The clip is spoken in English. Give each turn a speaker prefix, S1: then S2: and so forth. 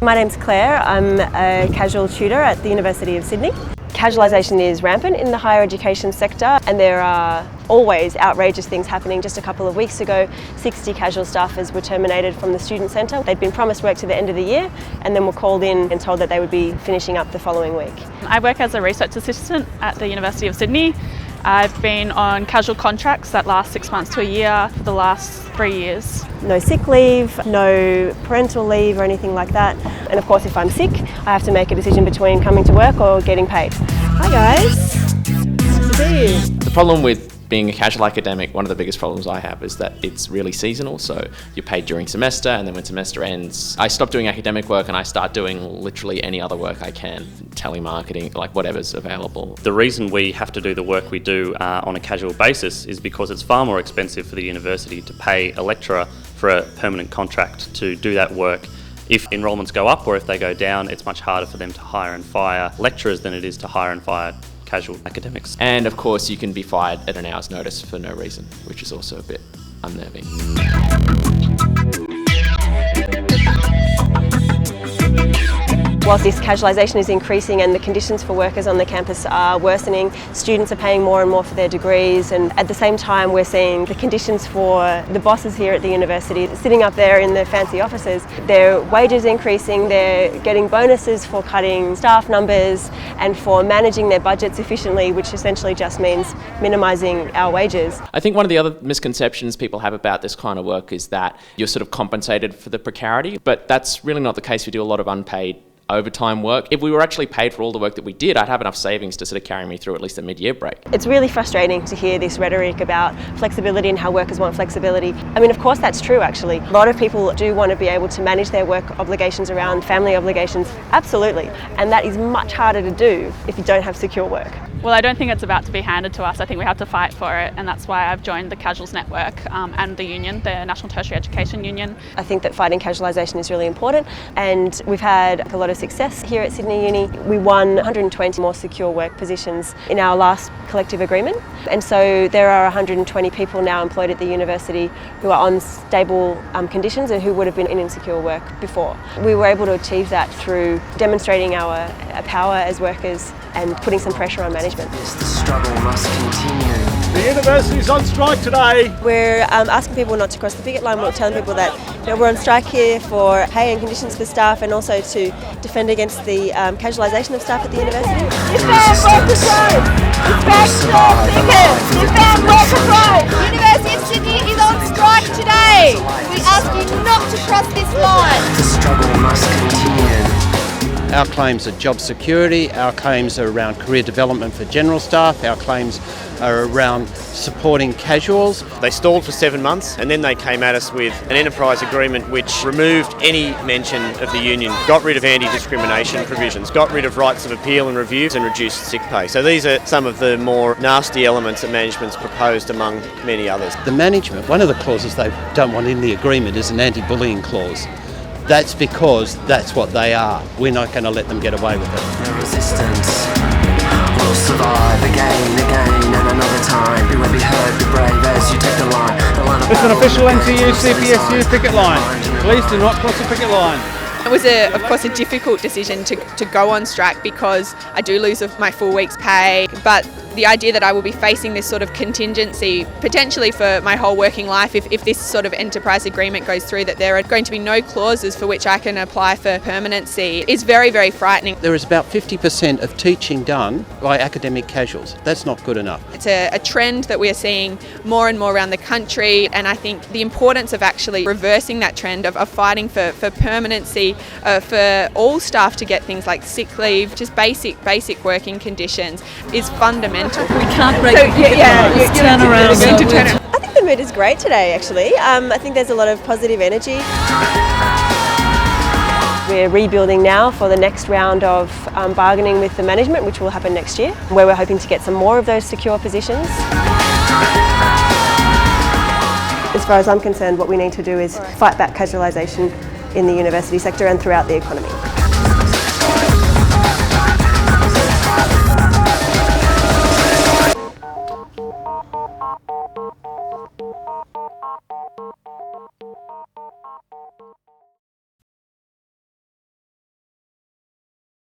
S1: My name's Claire. I'm a casual tutor at the University of Sydney. Casualisation is rampant in the higher education sector, and there are always outrageous things happening. Just a couple of weeks ago, 60 casual staffers were terminated from the student centre. They'd been promised work to the end of the year and then were called in and told that they would be finishing up the following week.
S2: I work as a research assistant at the University of Sydney. I've been on casual contracts that last 6 months to a year for the last 3 years.
S1: No sick leave, no parental leave or anything like that. And of course, if I'm sick, I have to make a decision between coming to work or getting paid. Hi guys, nice to see you.
S3: The problem with being a casual academic, one of the biggest problems I have is that it's really seasonal. So you're paid during semester, and then when semester ends, I stop doing academic work and I start doing literally any other work I can. Telemarketing, like whatever's available.
S4: The reason we have to do the work we do on a casual basis is because it's far more expensive for the university to pay a lecturer for a permanent contract to do that work. If enrolments go up or if they go down, it's much harder for them to hire and fire lecturers than it is to hire and fire casual academics.
S3: And of course you can be fired at an hour's notice for no reason, which is also a bit unnerving.
S1: Whilst this casualisation is increasing and the conditions for workers on the campus are worsening, students are paying more and more for their degrees, and at the same time we're seeing the conditions for the bosses here at the university sitting up there in the fancy offices. Their wages increasing, they're getting bonuses for cutting staff numbers and for managing their budgets efficiently, which essentially just means minimising our wages.
S3: I think one of the other misconceptions people have about this kind of work is that you're sort of compensated for the precarity, but that's really not the case. We do a lot of unpaid overtime work. If we were actually paid for all the work that we did, I'd have enough savings to sort of carry me through at least a mid-year break.
S1: It's really frustrating to hear this rhetoric about flexibility and how workers want flexibility. I mean, of course that's true actually. A lot of people do want to be able to manage their work obligations around family obligations, absolutely. And that is much harder to do if you don't have secure work.
S2: Well, I don't think it's about to be handed to us. I think we have to fight for it, and that's why I've joined the Casuals Network and the union, the National Tertiary Education Union.
S1: I think that fighting casualisation is really important, and we've had a lot of success here at Sydney Uni. We won 120 more secure work positions in our last collective agreement, and so there are 120 people now employed at the university who are on stable conditions and who would have been in insecure work before. We were able to achieve that through demonstrating our power as workers and putting some pressure on management.
S5: The struggle must continue.
S6: The university's on strike today.
S1: We're asking people not to cross the picket line. We're telling people that we're on strike here for pay and conditions for staff, and also to defend against the casualisation of staff at the university.
S7: Defend workers' rights! Defend job pickets! Defend workers' rights! The University of Sydney is on strike today. We ask you not to cross this line.
S5: The struggle must continue.
S8: Our claims are job security, our claims are around career development for general staff, our claims are around supporting casuals.
S9: They stalled for 7 months and then they came at us with an enterprise agreement which removed any mention of the union, got rid of anti-discrimination provisions, got rid of rights of appeal and reviews, and reduced sick pay. So these are some of the more nasty elements that management's proposed among many others.
S8: The management, one of the clauses they don't want in the agreement is an anti-bullying clause. That's because that's what they are. We're not going to let them get away with it.
S5: The resistance will survive again, and another time. You will be heard, be brave as you take the line.
S6: It's an official NTU CPSU picket line. Please do not cross the picket line.
S10: It was, of course, a difficult decision to go on strike because I do lose my full week's pay, but the idea that I will be facing this sort of contingency potentially for my whole working life if this sort of enterprise agreement goes through, that there are going to be no clauses for which I can apply for permanency, is very, very frightening.
S8: There is about 50% of teaching done by academic casuals. That's not good enough.
S10: It's a trend that we are seeing more and more around the country, and I think the importance of actually reversing that trend of fighting for permanency, for all staff to get things like sick leave, just basic working conditions, is fundamental.
S11: We can't break turn around.
S1: I think the mood is great today actually. I think there's a lot of positive energy. We're rebuilding now for the next round of bargaining with the management, which will happen next year, where we're hoping to get some more of those secure positions. As far as I'm concerned, what we need to do is fight back casualisation in the university sector and throughout the economy.